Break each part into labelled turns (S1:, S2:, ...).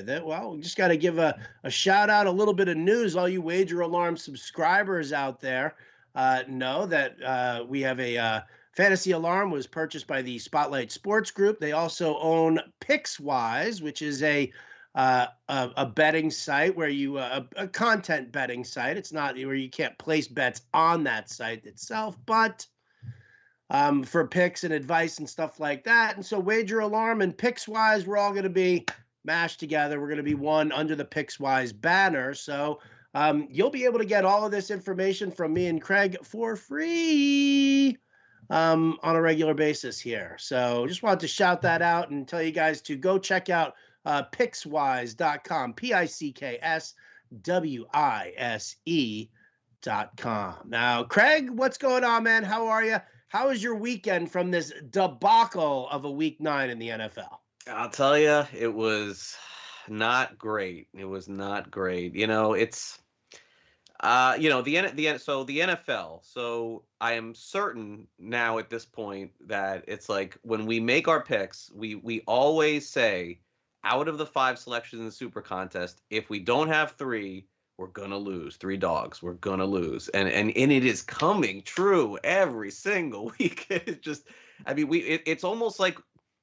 S1: Well, we just got to give a shout out, a little bit of news. All you Wager Alarm subscribers out there know that we have a Fantasy Alarm was purchased by the Spotlight Sports Group. They also own PicksWise, which is a betting site where you a content betting site. It's not where you can't place bets on that site itself, but for picks and advice and stuff like that. And so Wager Alarm and PicksWise, we're all going to be mashed together. We're going to be one under the PicksWise banner. So you'll be able to get all of this information from me and Craig for free on a regular basis here. So just wanted to shout that out and tell you guys to go check out pickswise.com, pickswise.com. Now, Craig, what's going on, man? How are you? How was your weekend from this debacle of a week 9 in the NFL?
S2: I'll tell you, it was not great. It was not great. It's the NFL. So I am certain now at this point that it's like when we make our picks, we always say out of the 5 selections in the Super Contest, if we don't have 3, we're gonna lose. 3 dogs, we're gonna lose, and it is coming true every single week. It's just, it's almost like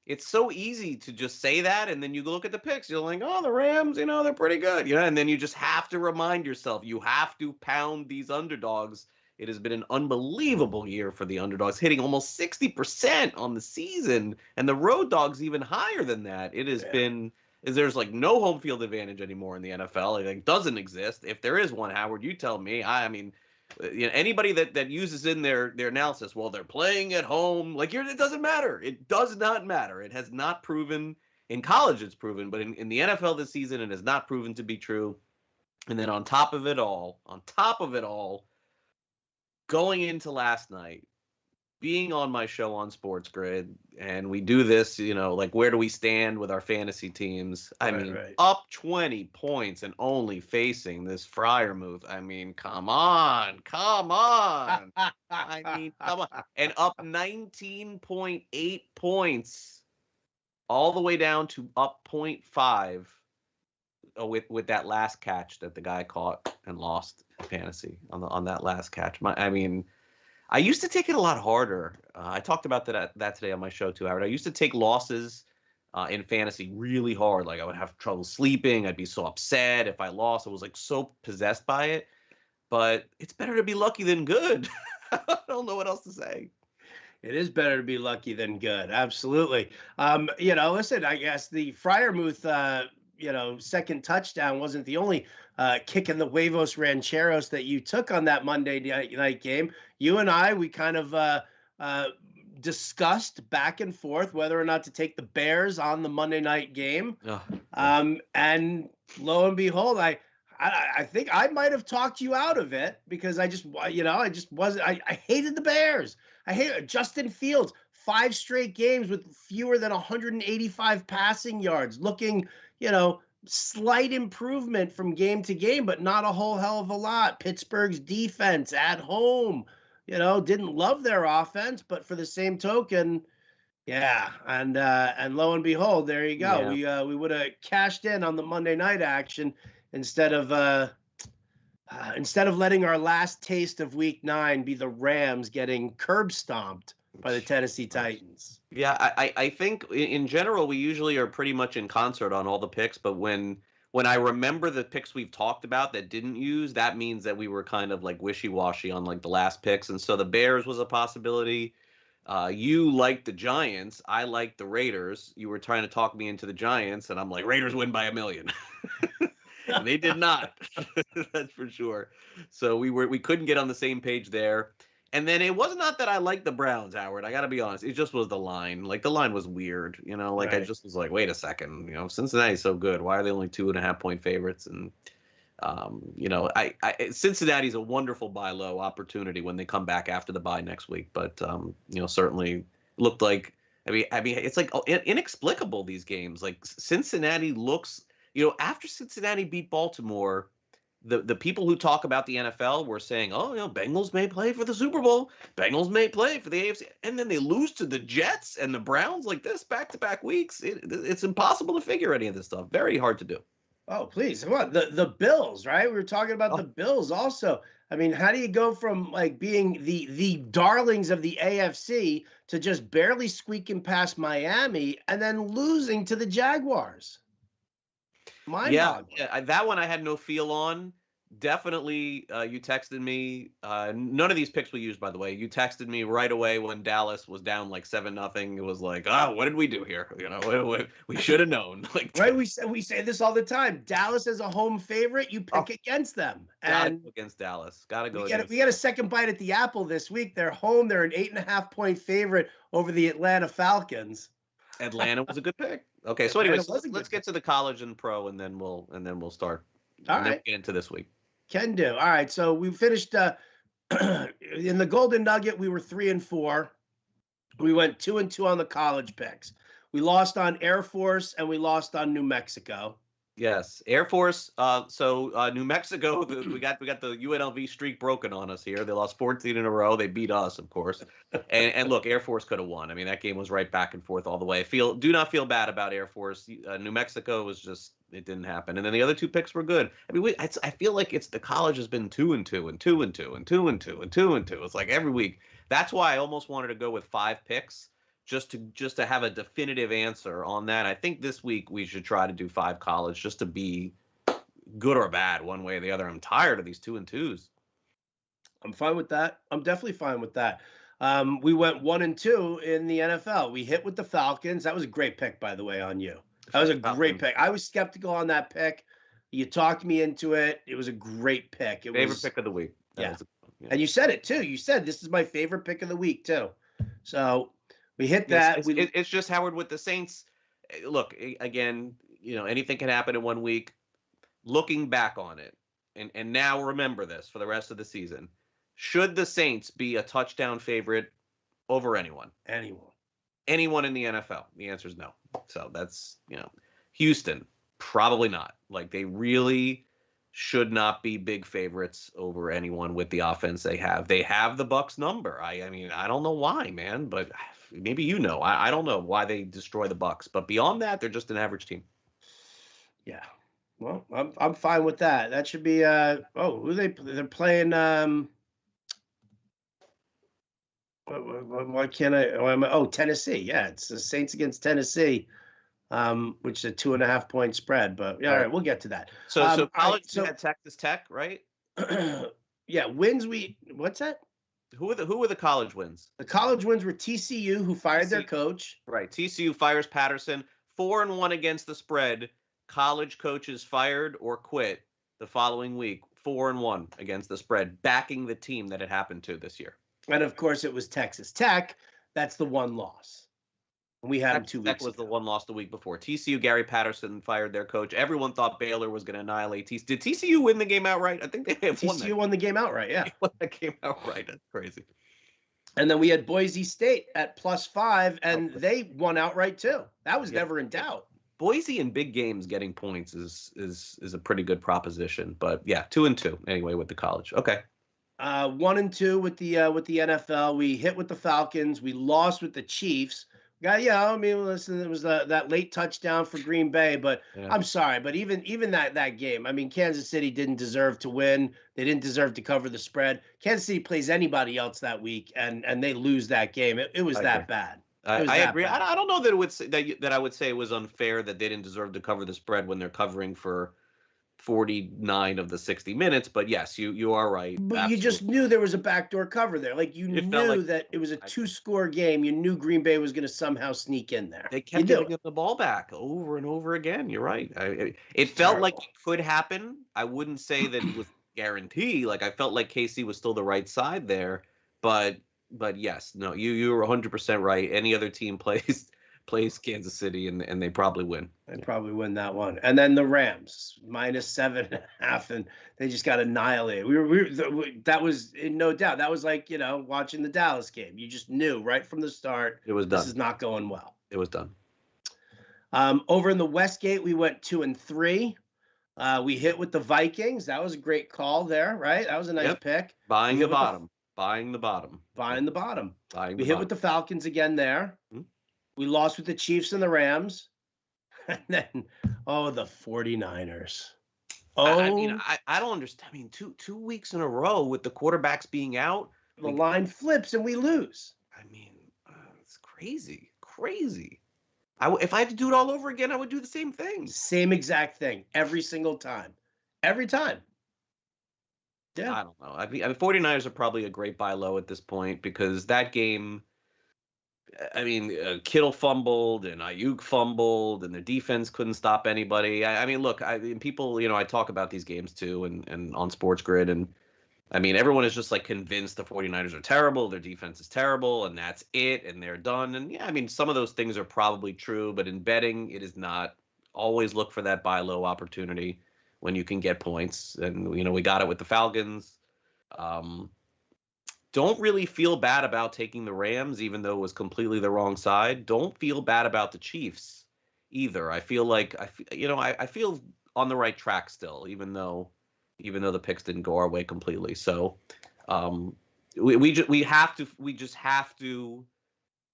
S2: it's so easy to just say that, and then you look at the picks, you're like, oh, the Rams, they're pretty good, and then you just have to remind yourself, you have to pound these underdogs. It has been an unbelievable year for the underdogs, hitting almost 60% on the season, and the road dogs even higher than that. It has been, there's like no home field advantage anymore in the NFL. It doesn't exist. If there is one, Howard, you tell me. Anybody that uses in their analysis, well, they're playing at home, it doesn't matter. It does not matter. It has not proven. In college it's proven, but in the NFL this season it has not proven to be true. And then on top of it all, going into last night, being on my show on Sports Grid, and we do this, where do we stand with our fantasy teams? Right. Up 20 points and only facing this Freiermuth. Come on. Come on. And up 19.8 points, all the way down to up 0.5 with that last catch that the guy caught and lost fantasy on that last catch. I used to take it a lot harder. I talked about that today on my show too, Howard. I used to take losses in fantasy really hard. Like I would have trouble sleeping. I'd be so upset if I lost. I was so possessed by it. But it's better to be lucky than good. I don't know what else to say.
S1: It is better to be lucky than good. Absolutely. Listen, I guess the Freiermuth, second touchdown wasn't the only kick in the huevos rancheros that you took on that Monday night game. You and I, we kind of discussed back and forth whether or not to take the Bears on the Monday night game. And lo and behold, I think I might have talked you out of it because I hated the Bears. I hated Justin Fields, 5 straight games with fewer than 185 passing yards, looking, slight improvement from game to game, but not a whole hell of a lot. Pittsburgh's defense at home, didn't love their offense, but for the same token, yeah. And lo and behold, there you go. Yeah. We would have cashed in on the Monday night action instead of letting our last taste of week 9 be the Rams getting curb stomped by the Tennessee Titans.
S2: Yeah, I think in general we usually are pretty much in concert on all the picks, but when I remember the picks we've talked about that didn't use, that means that we were kind of wishy-washy on the last picks, and so the Bears was a possibility. You liked the Giants, I liked the Raiders. You were trying to talk me into the Giants, and I'm like, Raiders win by 1,000,000. And they did not. That's for sure. So we couldn't get on the same page there. And then it was not that I liked the Browns, Howard. I got to be honest. It just was the line. The line was weird. Right. I just was like, wait a second. Cincinnati's so good. Why are they only 2.5-point favorites? And, Cincinnati's a wonderful buy low opportunity when they come back after the bye next week. But, certainly looked like, it's inexplicable, these games. Cincinnati looks, after Cincinnati beat Baltimore, the people who talk about the NFL were saying, oh, Bengals may play for the Super Bowl, Bengals may play for the AFC, and then they lose to the Jets and the Browns like this back-to-back weeks. It's impossible to figure any of this stuff. Very hard to do.
S1: Oh, please. Come on. The Bills, right? We were talking about the Bills also. I mean, how do you go from like being the darlings of the AFC to just barely squeaking past Miami and then losing to the Jaguars? Mind-boggling.
S2: Yeah, that one I had no feel on. Definitely, you texted me. None of these picks we used, by the way. You texted me right away when Dallas was down like 7-0. It was like, what did we do here? We should have known. Like,
S1: right? We say this all the time. Dallas as a home favorite, you pick against them.
S2: Gotta go against Dallas.
S1: We got a second bite at the apple this week. They're home. They're an 8.5-point favorite over the Atlanta Falcons.
S2: Atlanta was a good pick. Okay, so anyways, let's get to the college and pro, and then we'll start.
S1: All right.
S2: Get into this week.
S1: Can do. All right. So we finished in the Golden Nugget. We were 3-4. We went 2-2 on the college picks. We lost on Air Force and we lost on New Mexico.
S2: Yes, Air Force. So New Mexico, we got the UNLV streak broken on us here. They lost 14 in a row. They beat us, of course. And look, Air Force could have won. I mean, that game was right back and forth all the way. Do not feel bad about Air Force. New Mexico was just, it didn't happen. And then the other two picks were good. I mean, I feel like the college has been 2-2 and 2-2 and 2-2 and 2-2. It's like every week. That's why I almost wanted to go with 5 picks. Just to have a definitive answer on that. I think this week we should try to do 5 college just to be good or bad one way or the other. I'm tired of these 2-2s.
S1: I'm fine with that. I'm definitely fine with that. We went 1-2 in the NFL. We hit with the Falcons. That was a great pick, by the way, on you. That was a great pick. I was skeptical on that pick. You talked me into it. It was a great pick.
S2: Favorite pick of the week.
S1: Yeah. And you said it too. You said this is my favorite pick of the week too. So we hit that.
S2: It's just Howard with the Saints. Look, again, anything can happen in one week. Looking back on it, and now remember this for the rest of the season. Should the Saints be a touchdown favorite over anyone? Anyone in the NFL? The answer is no. So that's, Houston, probably not. Like, they really should not be big favorites over anyone with the offense they have. They have the Bucs number. I mean, I don't know why, man, but maybe I don't know why they destroy the Bucs, but beyond that, they're just an average team.
S1: Yeah. Well, I'm fine with that. That should be who they're playing why can't I Tennessee. Yeah, it's the Saints against Tennessee. Which is a 2.5-point spread, but yeah, all right, we'll get to that.
S2: So college had Texas Tech, right?
S1: Yeah, wins. What's that?
S2: Who were the college wins?
S1: The college wins were TCU, who fired their coach.
S2: Right. TCU fires Patterson. 4-1 against the spread. College coaches fired or quit the following week. 4-1 against the spread, backing the team that it happened to this year.
S1: And of course, it was Texas Tech. That's the one loss. We had him 2 weeks ago.
S2: That was the one loss the week before. TCU, Gary Patterson fired their coach. Everyone thought Baylor was going to annihilate TCU. Did TCU win the game outright? I think they have won that.
S1: TCU won the game outright, yeah.
S2: They won that game outright. That's crazy.
S1: And then we had Boise State at +5, and they won outright too. That was never in doubt.
S2: Boise in big games getting points is a pretty good proposition. But yeah, 2-2 anyway with the college. Okay.
S1: 1-2 with the NFL. We hit with the Falcons. We lost with the Chiefs. Listen, it was that late touchdown for Green Bay, but yeah. I'm sorry, but even that game, I mean, Kansas City didn't deserve to win. They didn't deserve to cover the spread. Kansas City plays anybody else that week, and they lose that game. It was that bad.
S2: I agree. Bad. I don't know that it would say, that I would say it was unfair that they didn't deserve to cover the spread when they're covering for 49 of the 60 minutes, but yes, you are right.
S1: But absolutely. You just knew there was a backdoor cover there. Like you knew that it was a 2-score game. You knew Green Bay was going to somehow sneak in there.
S2: They kept giving the ball back over and over again. You're right. It felt like it could happen. I wouldn't say that it was guarantee. Like I felt like KC was still the right side there, but yes, no, you were 100% right. Any other team plays Kansas City and they probably win.
S1: They probably win that one. And then the Rams -7.5, and they just got annihilated. That was in no doubt. That was like, watching the Dallas game. You just knew right from the start.
S2: It was done.
S1: This is not going well.
S2: It was done.
S1: Over in the Westgate, we went 2-3. We hit with the Vikings. That was a great call there, right? That was a nice
S2: Yep.
S1: pick. We
S2: Buying the
S1: hit with the
S2: bottom. Buying the bottom.
S1: buying the bottom.
S2: Buying
S1: We
S2: the
S1: hit with
S2: bottom.
S1: the Falcons again there.
S2: Hmm?
S1: We lost with the Chiefs and the Rams. And then, the 49ers.
S2: I mean,
S1: Oh,
S2: I don't understand. I mean, two weeks in a row with the quarterbacks being out.
S1: the line flips and we lose.
S2: I mean, it's crazy, crazy. If I had to do it all over again, I would do the same thing.
S1: Same exact thing every single time. Every time. Yeah.
S2: I don't know. I mean, 49ers are probably a great buy low at this point because that game, I mean, Kittle fumbled and Ayuk fumbled and their defense couldn't stop anybody. I mean, look, people, I talk about these games too and on Sports Grid. And I mean, everyone is just like convinced the 49ers are terrible. Their defense is terrible and that's it. And they're done. And yeah, I mean, some of those things are probably true, but in betting, it is not. Always look for that buy low opportunity when you can get points. And, we got it with the Falcons. Don't really feel bad about taking the Rams, even though it was completely the wrong side. Don't feel bad about the Chiefs either. I feel like I feel on the right track still, even though the picks didn't go our way completely. So we just have to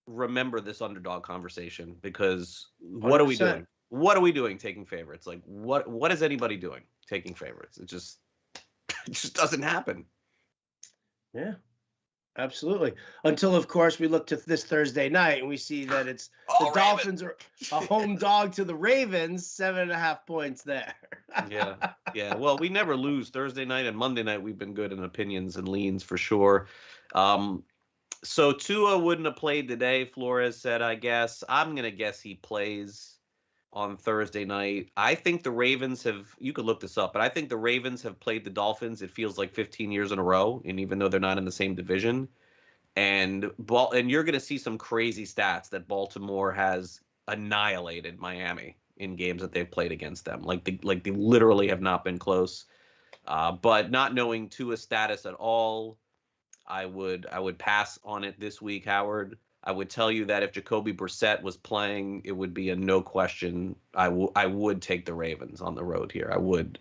S2: remember this underdog conversation because what are we
S1: 100%.
S2: doing? What are we doing taking favorites? Like what is anybody doing taking favorites? It just doesn't happen.
S1: Yeah. Absolutely. Until, of course, we look to this Thursday night and we see that it's the Dolphins are a home dog to the Ravens, 7.5 points there.
S2: Yeah. Well, we never lose Thursday night and Monday night. We've been good in opinions and leans for sure. So Tua wouldn't have played today, Flores said, I guess. I'm going to guess he plays on Thursday night. I think the Ravens you could look this up, but I think the Ravens have played the Dolphins, it feels like 15 years in a row, and even though they're not in the same division. And you're going to see some crazy stats that Baltimore has annihilated Miami in games that they've played against them. Like they literally have not been close. But not knowing Tua's status at all, I would pass on it this week, Howard. I would tell you that if Jacoby Brissett was playing, it would be a no question. I would take the Ravens on the road here. I would,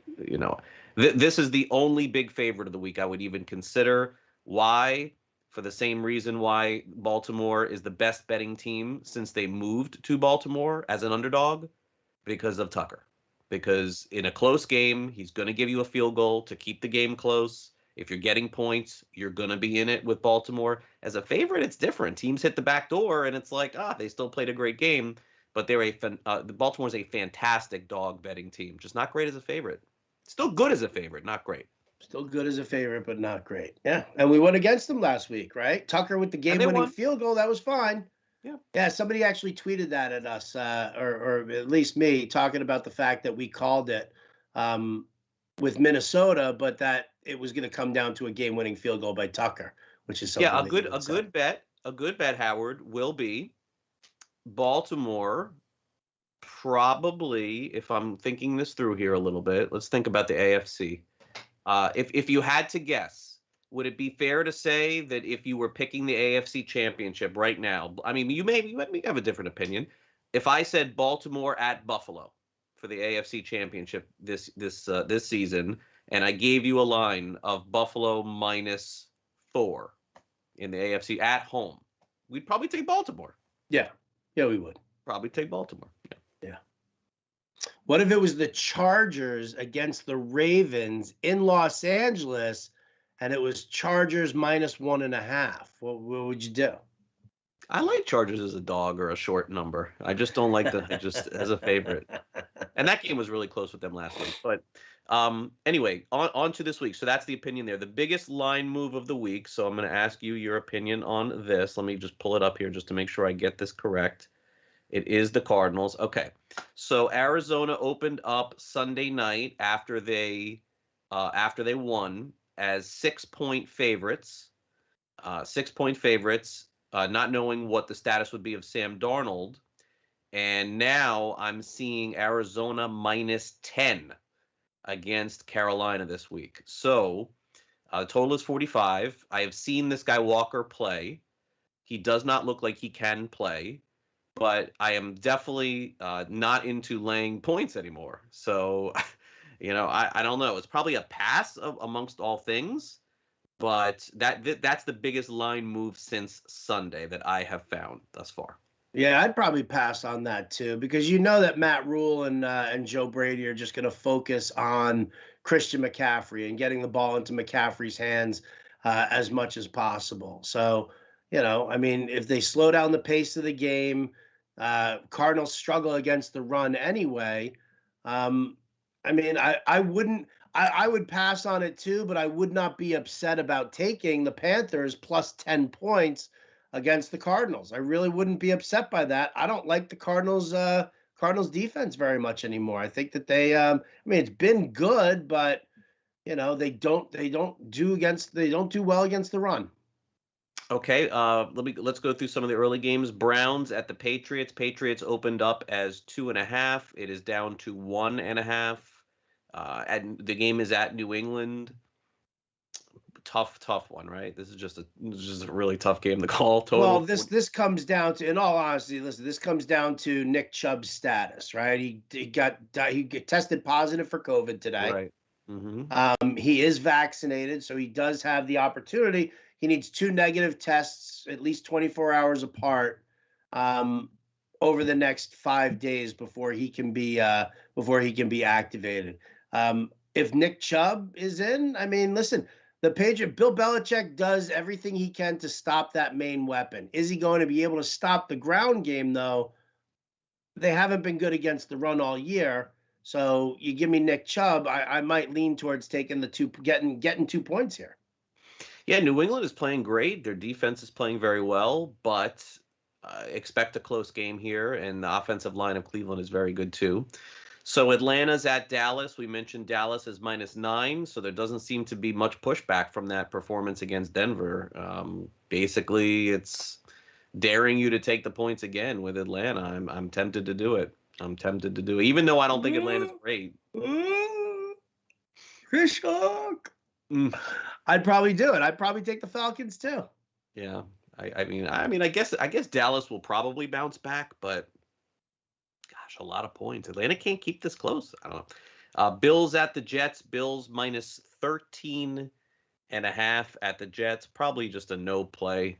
S2: this is the only big favorite of the week I would even consider. Why? For the same reason why Baltimore is the best betting team since they moved to Baltimore as an underdog, because of Tucker. Because in a close game, he's going to give you a field goal to keep the game close. If you're getting points, you're going to be in it with Baltimore. As a favorite, it's different. Teams hit the back door, and it's like, they still played a great game, but Baltimore's a fantastic dog betting team. Just not great as a favorite. Still good as a favorite, not great.
S1: Still good as a favorite, but not great. Yeah, and we went against them last week, right? Tucker with the game-winning field goal, that was fine. Yeah. Somebody actually tweeted that at us, or at least me, talking about the fact that we called it with Minnesota, but that it was going to come down to a game-winning field goal by Tucker, which is something.
S2: Yeah, a good bet, Howard, will be Baltimore. Probably, if I'm thinking this through here a little bit, let's think about the AFC. If you had to guess, would it be fair to say that if you were picking the AFC Championship right now, I mean, you may have a different opinion. If I said Baltimore at Buffalo for the AFC Championship this season, and I gave you a line of Buffalo -4 in the AFC at home, we'd probably take Baltimore.
S1: Yeah, we would
S2: probably take Baltimore.
S1: Yeah. What if it was the Chargers against the Ravens in Los Angeles, and it was Chargers -1.5? What would you do?
S2: I like Chargers as a dog or a short number. I just don't like just as a favorite. And that game was really close with them last week. But anyway, on to this week. So that's the opinion there. The biggest line move of the week. So I'm going to ask you your opinion on this. Let me just pull it up here just to make sure I get this correct. It is the Cardinals. Okay. So Arizona opened up Sunday night after they won as 6-point favorites. 6-point favorites. Not knowing what the status would be of Sam Darnold. And now I'm seeing Arizona -10 against Carolina this week. So the total is 45. I have seen this guy Walker play. He does not look like he can play, but I am definitely not into laying points anymore. So I don't know. It's probably a pass amongst all things, but that's the biggest line move since Sunday that I have found thus far.
S1: Yeah, I'd probably pass on that too, because you know that Matt Rule and Joe Brady are just going to focus on Christian McCaffrey and getting the ball into McCaffrey's hands as much as possible. So, I mean, if they slow down the pace of the game, Cardinals struggle against the run anyway. I mean, I wouldn't. I would pass on it too, but I would not be upset about taking the Panthers plus 10 points against the Cardinals. I really wouldn't be upset by that. I don't like the Cardinals defense very much anymore. I think that they I mean, it's been good, but they don't do well against the run.
S2: Okay, let's go through some of the early games. Browns at the Patriots. Patriots opened up as 2.5. It is down to 1.5. The game is at New England. Tough one, right? This is just a really tough game to call. Total.
S1: Well, this comes down to, in all honesty, listen, this comes down to Nick Chubb's status, right? He got tested positive for COVID today.
S2: Right. Mm-hmm.
S1: He is vaccinated, so he does have the opportunity. He needs 2 negative tests, at least 24 hours apart, over the next 5 days before he can be activated. If Nick Chubb is in, I mean, listen. The Bill Belichick does everything he can to stop that main weapon. Is he going to be able to stop the ground game, though? They haven't been good against the run all year. So you give me Nick Chubb, I might lean towards taking getting 2 points here.
S2: Yeah, New England is playing great. Their defense is playing very well, but expect a close game here, and the offensive line of Cleveland is very good too. So Atlanta's at Dallas. We mentioned Dallas is -9, so there doesn't seem to be much pushback from that performance against Denver. Basically, it's daring you to take the points again with Atlanta. I'm tempted to do it. Even though I don't think Atlanta's great.
S1: Fish hook. I'd probably do it. I'd probably take the Falcons too.
S2: Yeah, I mean, I guess Dallas will probably bounce back, but. Gosh, a lot of points. Atlanta can't keep this close. I don't know. Bills at the Jets. Bills -13.5 at the Jets. Probably just a no play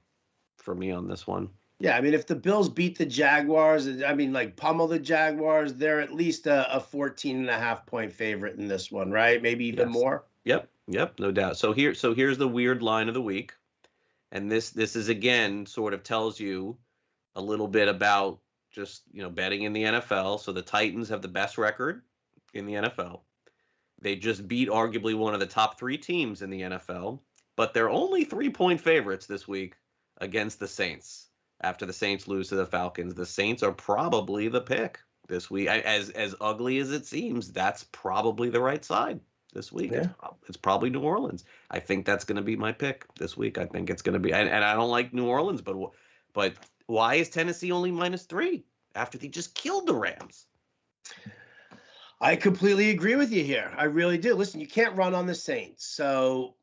S2: for me on this one.
S1: Yeah, I mean, if the Bills beat the Jaguars, I mean, like pummel the Jaguars, they're at least a 14.5 point favorite in this one, right? Maybe even more.
S2: Yep, no doubt. So here's the weird line of the week, and this is again sort of tells you a little bit about just betting in the NFL. So the Titans have the best record in the NFL. They just beat arguably one of the top 3 teams in the NFL, but they're only 3-point favorites this week against the Saints. After the Saints lose to the Falcons, the Saints are probably the pick this week. As ugly as it seems, that's probably the right side this week. Yeah. It's probably New Orleans. I think that's going to be my pick this week. I think it's going to be, and I don't like New Orleans, but why is Tennessee only -3 after they just killed the Rams?
S1: I completely agree with you here. I really do. Listen, you can't run on the Saints. So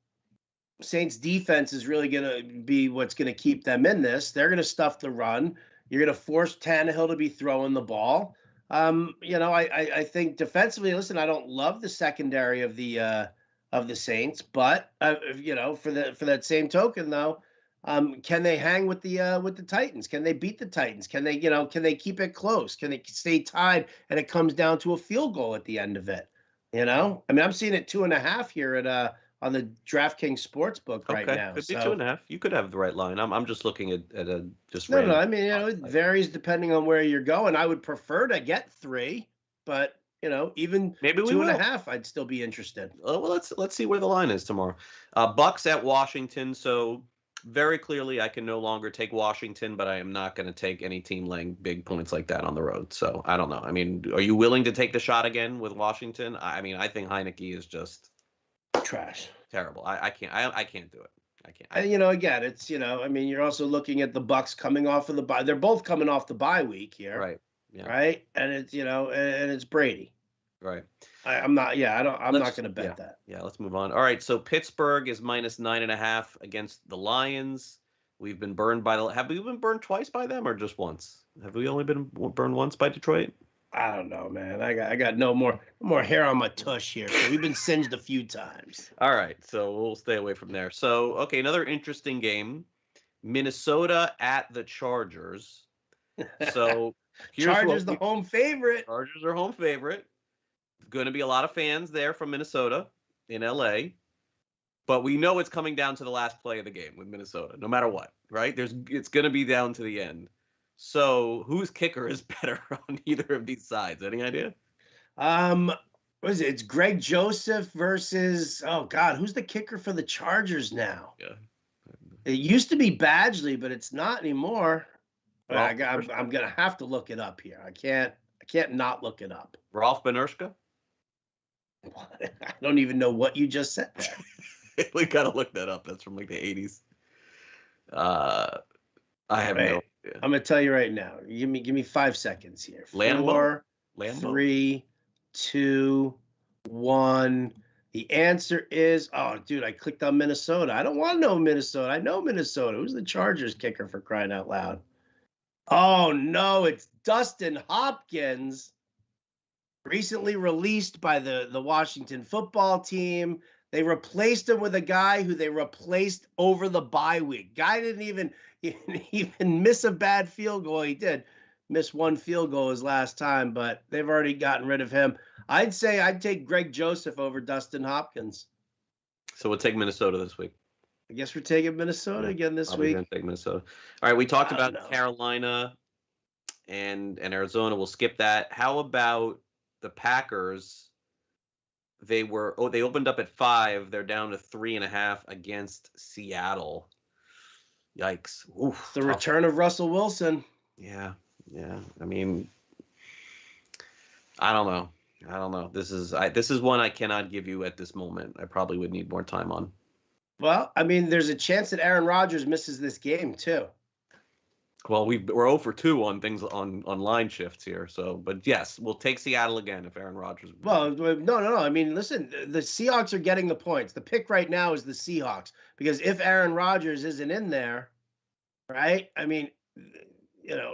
S1: Saints defense is really going to be what's going to keep them in this. They're going to stuff the run. You're going to force Tannehill to be throwing the ball. I think defensively, listen, I don't love the secondary of the Saints, but for that same token though, can they hang with the Titans? Can they beat the Titans? Can they keep it close? Can they stay tied and it comes down to a field goal at the end of it? I mean, I'm seeing it 2.5 here at on the DraftKings Sportsbook right now.
S2: Could be 2.5. You could have the right line. I'm just looking at a just.
S1: No. I mean, it varies depending on where you're going. I would prefer to get 3, but even maybe 2.5, I'd still be interested.
S2: Well, let's see where the line is tomorrow. Bucks at Washington. So very clearly, I can no longer take Washington, but I am not going to take any team laying big points like that on the road. So I don't know. I mean, are you willing to take the shot again with Washington? I mean, I think Heineke is just
S1: trash,
S2: terrible. I can't do it. I can't.
S1: Again, it's I mean, you're also looking at the Bucks coming off of the bye. They're both coming off the bye week here,
S2: right? Yeah.
S1: Right, and it's and it's Brady.
S2: Right.
S1: I'm not. Yeah, I'm not going to bet that.
S2: Yeah, let's move on. All right, so Pittsburgh is -9.5 against the Lions. We've been burned have we been burned twice by them or just once? Have we only been burned once by Detroit?
S1: I don't know, man. I got no more hair on my tush here. So we've been singed a few times.
S2: All right, so we'll stay away from there. So, okay, another interesting game. Minnesota at the Chargers. So here's
S1: Chargers the home favorite.
S2: Chargers are home favorite. Going to be a lot of fans there from Minnesota in LA. But we know it's coming down to the last play of the game with Minnesota, no matter what, right? It's going to be down to the end. So whose kicker is better on either of these sides? Any idea?
S1: What is it? It's Greg Joseph versus, oh God, who's the kicker for the Chargers now?
S2: Yeah.
S1: It used to be Badgley, but it's not anymore.
S2: Well,
S1: I'm gonna have to look it up here. I can't not look it up.
S2: Ralph Benershka?
S1: I don't even know what you just said there.
S2: We gotta look that up. That's from like the 80s. I have no idea.
S1: I'm gonna tell you right now. Give me 5 seconds here.
S2: Lambeau?
S1: 4, 3, 2, 1. The answer is, oh, dude, I clicked on Minnesota. I don't want to know Minnesota. I know Minnesota. Who's the Chargers kicker, for crying out loud? Oh, no, it's Dustin Hopkins, recently released by the Washington football team. They replaced him with a guy who they replaced over the bye week. Guy didn't even miss a bad field goal. He did miss one field goal his last time, but they've already gotten rid of him. I'd say I'd take Greg Joseph over Dustin Hopkins.
S2: So we'll take Minnesota this week.
S1: I guess we're taking Minnesota again this week.
S2: Gonna take Minnesota. All right, we talked about Carolina and Arizona. We'll skip that. How about the Packers? They opened up at 5. They're down to 3.5 against Seattle. Yikes. Oof,
S1: the return of Russell Wilson.
S2: Yeah. I mean, I don't know. This is one I cannot give you at this moment. I probably would need more time on.
S1: Well, I mean, there's a chance that Aaron Rodgers misses this game too.
S2: Well, we're 0 for 2 on things on line shifts here. So, but yes, we'll take Seattle again if Aaron Rodgers.
S1: Well, no. I mean, listen, the Seahawks are getting the points. The pick right now is the Seahawks because if Aaron Rodgers isn't in there, right? I mean,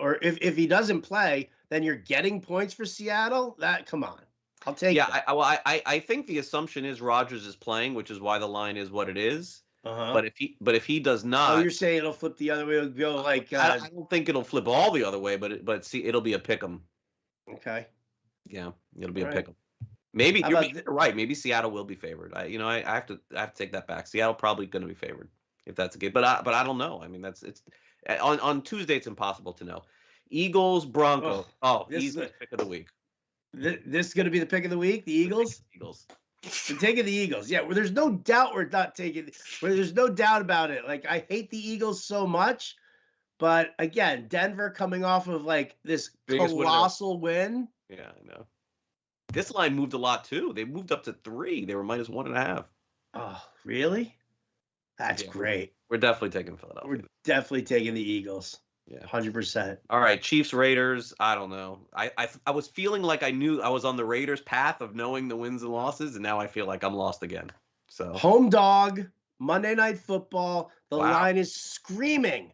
S1: or if he doesn't play, then you're getting points for Seattle. Come on, I'll take.
S2: Yeah, I think the assumption is Rodgers is playing, which is why the line is what it is.
S1: Uh-huh.
S2: But if he does not,
S1: you're saying it'll flip the other way. It'll go like.
S2: I don't think it'll flip all the other way, but see, it'll be a pick'em.
S1: Okay.
S2: Yeah, it'll be a pick'em. Maybe you're right. Maybe Seattle will be favored. I have to take that back. Seattle probably going to be favored if that's a game. But I don't know. I mean, it's on Tuesday. It's impossible to know. Eagles, Broncos. He's the pick of the week.
S1: This is going to be the pick of the week. The Eagles.
S2: Eagles.
S1: We're taking the Eagles. Yeah, there's no doubt we're not taking. There's no doubt about it. Like, I hate the Eagles so much, but again, Denver coming off of like this colossal win.
S2: Yeah, I know. This line moved a lot too. They moved up to 3. They were -1.5.
S1: Oh, really? That's great.
S2: We're definitely taking Philadelphia.
S1: We're definitely taking the Eagles.
S2: Yeah,
S1: 100%.
S2: All right, Chiefs, Raiders. I don't know. I was feeling like I knew I was on the Raiders' path of knowing the wins and losses, and now I feel like I'm lost again. So
S1: home dog, Monday Night Football. The line is screaming,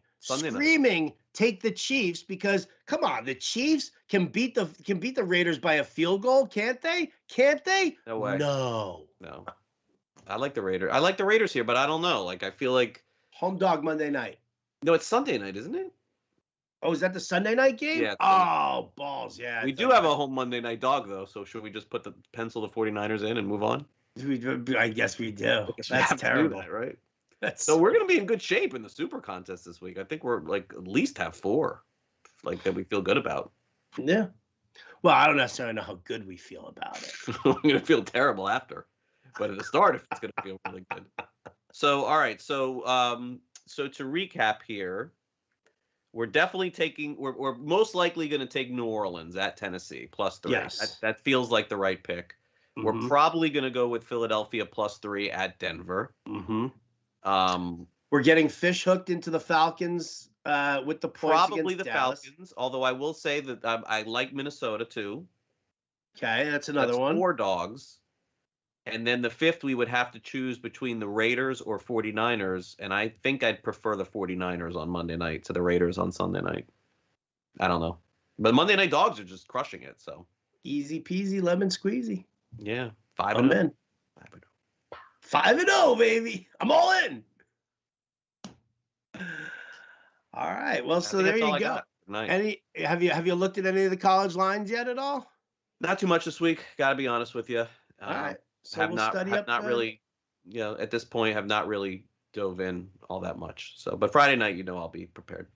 S1: take the Chiefs because come on, the Chiefs can beat the Raiders by a field goal, can't they? Can't they?
S2: No way.
S1: No.
S2: I like the Raiders. I like the Raiders here, but I don't know. Like I feel like
S1: home dog Monday night.
S2: No, it's Sunday night, isn't it?
S1: Oh, is that the Sunday night game?
S2: Yeah.
S1: Oh, balls. Yeah.
S2: We do have a home Monday night dog, though. So should we just pencil the 49ers in and move on?
S1: I guess we do. That's terrible.
S2: That, right? So we're going to be in good shape in the super contest this week. I think we're like at least have 4 like that we feel good about.
S1: Yeah. Well, I don't necessarily know how good we feel about it.
S2: We're going to feel terrible after. But at the start, it's going to feel really good. So, all right. So to recap here, we're definitely taking. We're most likely going to take New Orleans at Tennessee +3.
S1: Yes,
S2: that feels like the right pick. Mm-hmm. We're probably going to go with Philadelphia +3 at Denver.
S1: Mm-hmm. We're getting fish hooked into the Falcons with the points
S2: probably
S1: against
S2: the
S1: Dallas.
S2: Falcons. Although I will say that I like Minnesota too.
S1: Okay, that's another one.
S2: 4 dogs. And then the 5th, we would have to choose between the Raiders or 49ers. And I think I'd prefer the 49ers on Monday night to the Raiders on Sunday night. I don't know. But Monday Night Dogs are just crushing it. So
S1: easy peasy lemon squeezy.
S2: yeah,
S1: I'm in. 5-0, baby. I'm all in. All right. Well, so there you go. Have you looked at any of the college lines yet at all?
S2: Not too much this week. Got to be honest with you.
S1: All right. So
S2: have
S1: we'll
S2: not
S1: study
S2: have
S1: up
S2: not really, at this point, have not really dove in all that much. So, but Friday night, I'll be prepared.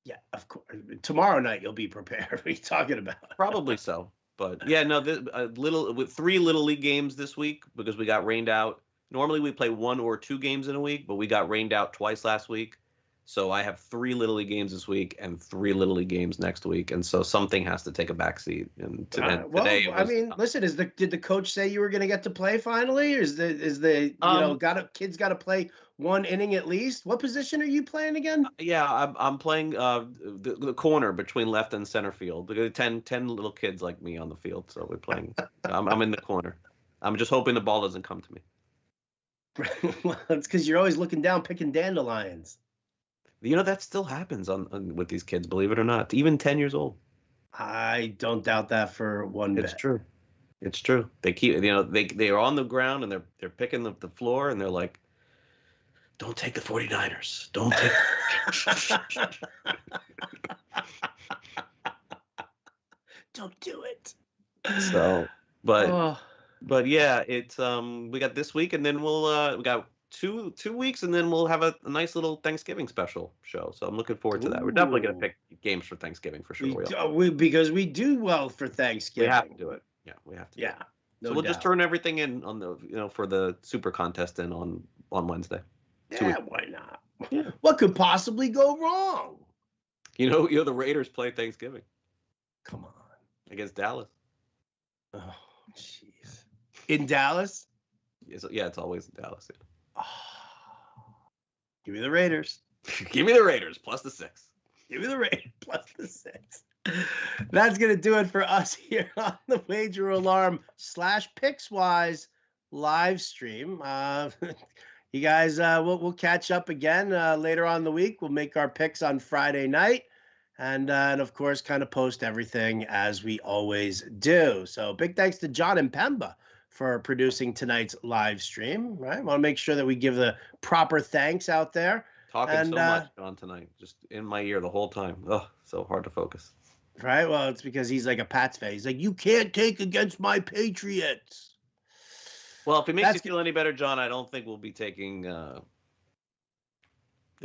S1: Yeah, of course. Tomorrow night you'll be prepared. What are you talking about?
S2: Probably so. But yeah, no, with 3 little league games this week because we got rained out. Normally we play 1 or 2 games in a week, but we got rained out twice last week. So I have 3 little league games this week and 3 little league games next week, and so something has to take a backseat. And today,
S1: listen, did the coach say you were going to get to play finally? Or is the kids got to play 1 inning at least? What position are you playing again?
S2: Yeah, I'm playing the corner between left and center field. There are 10 little kids like me on the field, so we're playing. I'm in the corner. I'm just hoping the ball doesn't come to me.
S1: Well, it's because you're always looking down picking dandelions.
S2: That still happens with these kids, believe it or not. Even 10 years old.
S1: I don't doubt that for one bit.
S2: It's true. It's true. They keep, they are on the ground and they're picking the floor and they're like, don't take the 49ers. Don't take.
S1: Don't do it.
S2: So, but yeah, it's we got this week and then we got 2 weeks and then we'll have a nice little Thanksgiving special show. So I'm looking forward to that. We're definitely going to pick games for Thanksgiving for sure.
S1: Because we do well for Thanksgiving.
S2: We have to do it. Yeah, we have to.
S1: Yeah.
S2: So we'll just turn everything in on the for the super contest in on Wednesday.
S1: Yeah, why not? Yeah. What could possibly go wrong?
S2: The Raiders play Thanksgiving.
S1: Come on.
S2: Against Dallas.
S1: Oh, jeez. In Dallas?
S2: Yeah, it's always in Dallas. Yeah.
S1: Oh, give me the Raiders.
S2: Give me the Raiders plus the 6.
S1: Give me the Raiders plus the 6. That's going to do it for us here on the Wager Alarm /PicksWise live stream. You guys, we'll catch up again later on in the week. We'll make our picks on Friday night. And of course, kind of post everything as we always do. So big thanks to John and Pemba for producing tonight's live stream, right? I want to make sure that we give the proper thanks out there.
S2: Talking so much, John, tonight. Just in my ear the whole time. Oh, so hard to focus.
S1: Right? Well, it's because he's like a Pats fan. He's like, you can't take against my Patriots.
S2: Well, if it makes you feel any better, John, I don't think we'll be taking the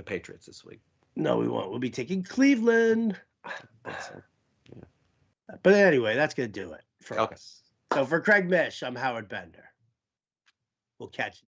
S2: Patriots this week.
S1: No, we won't. We'll be taking Cleveland.
S2: So, yeah.
S1: But anyway, that's going to do it for us. So for Craig Mish, I'm Howard Bender. We'll catch you.